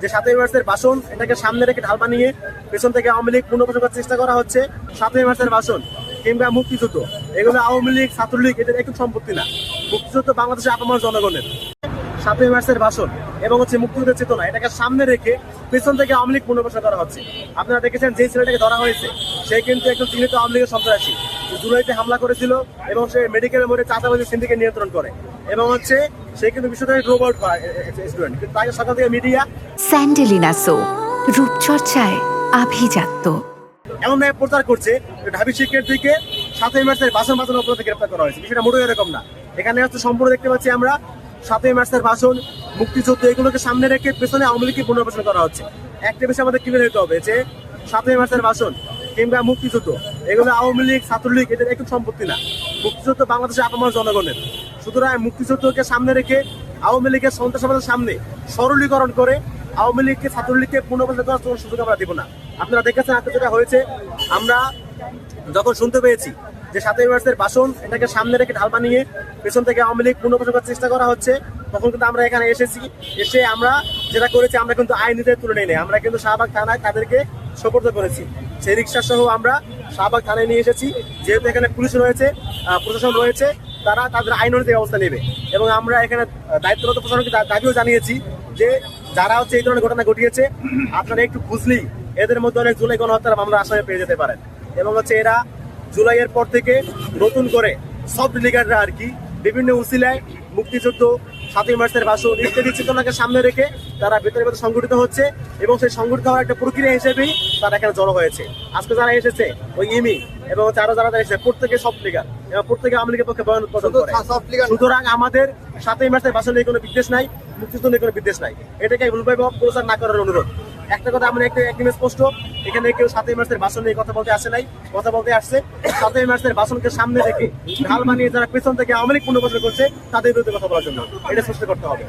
যে 7ই মার্চের ভাষণ এটাকে সামনে রেখে ঢাল বানিয়ে পেছন থেকে আওয়ামী লীগ পুনর্বাসন করার চেষ্টা করা হচ্ছে। 7ই মার্চের ভাষণ কিংবা মুক্তিযুদ্ধ এগুলো আওয়ামী লীগ ছাত্রলীগ এদের একটু সম্পত্তি না, মুক্তিযুদ্ধ বাংলাদেশের আপামর জনগণের। 7ই মার্চের ভাষণ এবং মুক্তিযুদ্ধের চেতনা এটাকে সামনে রেখে পেছন থেকে আওয়ামী লীগ পুনর্বাসন করা হচ্ছে। আপনারা দেখেছেন যে ছেলেটাকে ধরা হয়েছে সে কিন্তু একজন চিহ্নিত আওয়ামী লীগের সন্ত্রাসী, জুলাইতে হামলা করেছিল এবং সে মেডিকেলের মধ্যে চাঁদাবাজি সিন্ডিকেট নিয়ন্ত্রণ করে এবং সে কিন্তু বিশ্ববিদ্যালয়ের রোবট স্টুডেন্ট, কিন্তু তাকে সকাল থেকে মিডিয়া স্যান্ডেলিনা সো রূপচর্চায় আভিজাত্য এমন ভাবে প্রচার করছে ঢাবি শিক্ষার্থীকে 7ই মার্চের ভাষণ বাজানোর অপরাধে গ্রেপ্তার করা হয়েছে। বিষয়টা মোটেও এরকম না। এখানে সম্পূর্ণ দেখতে পাচ্ছি আমরা 7ই মার্চের ভাষণ মুক্তিযুদ্ধ এগুলোকে সামনে রেখে পেছনে আওয়ামী লীগকে পুনর্বাসন করা হচ্ছে। একটা বিষয় আমাদের ক্লিয়ার হতে হবে যে 7ই মার্চের ভাষণ কিংবা মুক্তিযুদ্ধ এগুলো আওয়ামী লীগ ছাত্রলীগ এদের একটু সম্পত্তি না, মুক্তিযুদ্ধ বাংলাদেশের আপামর জনগণের। সুতরাং মুক্তিযুদ্ধকে সামনে রেখে আওয়ামী লীগের সন্ত্রাসবাদের সামনে সরলীকরণ করে আওয়ামী লীগকে ছাত্রলীগকে পুনর্বাসন করার কোনো সুযোগ আমরা দিব না। আপনারা দেখেছেন আজকে যেটা হয়েছে, আমরা যখন শুনতে পেয়েছি যে 7ই মার্চের ভাষণ এটাকে সামনে রেখে ঢাল বানিয়ে পেছন থেকে আওয়ামী লীগ পুনর্বাসন করার চেষ্টা করা হচ্ছে, তখন কিন্তু আমরা এখানে এসে আমরা যেটা করেছি আমরা কিন্তু আইনিদের তুলে নেই, আমরা কিন্তু শাহবাগ থানায় তাদেরকে সোপর্দ করেছি। সেই রিক্সা সহ আমরা শাহবাগ থানায় নিয়ে এসেছি, যেহেতু এখানে পুলিশ রয়েছে, প্রশাসন রয়েছে, তারা তাদের আইন অনুযায়ী অবস্থা নেবে। এবং আমরা এখানে দায়িত্বরত প্রশাসনকে দাবিও জানিয়েছি যে যারা এই ধরনের ঘটনা ঘটিয়েছে আপনারা একটু বুঝলেই এদের মধ্যে অনেক জুলাই গণহত্যার মামলা আসামে পেয়ে যেতে পারেন। এবং এরা জুলাইয়ের পর থেকে নতুন করে সব লিগাররা বিভিন্ন উসিলায় মুক্তিযুদ্ধ 7ই মার্চের ভাষণ ইত্যাদি চেতনাকে সামনে রেখে তারা ভেতরে ভেতরে সংগঠিত হচ্ছে এবং সেই সংগঠিত হওয়ার একটা প্রক্রিয়া হিসেবেই তারা এখানে জড়ো হয়েছে। আজকে যারা এসেছে ওই ইমি এবং যারা এসেছে প্রত্যেকে সব লিগার এবং প্রত্যেকে আওয়ামী লীগের পক্ষে বয়ান উৎপাদন করে। সুতরাং আমাদের 7ই মার্চের ভাষণ নিয়ে কোনো বিদ্বেষ নাই, মুক্তিযুদ্ধ নিয়ে কোনো বিদ্বেষ নাই, এটাকে ভুলভাবে প্রচার না করার অনুরোধ। একটা কথা আমরা একদম স্পষ্ট, এখানে কেউ 7ই মার্চের ভাষণ নিয়ে কথা বলতে আসে নাই, কথা বলতে আসছে 7ই মার্চের ভাষণকে সামনে রেখে ঢাল বানিয়ে যারা পেছন থেকে আওয়ামী লীগ পুনর্বাসন করছে তাদের বিরুদ্ধে কথা বলার জন্য। এটা স্পষ্ট করতে হবে।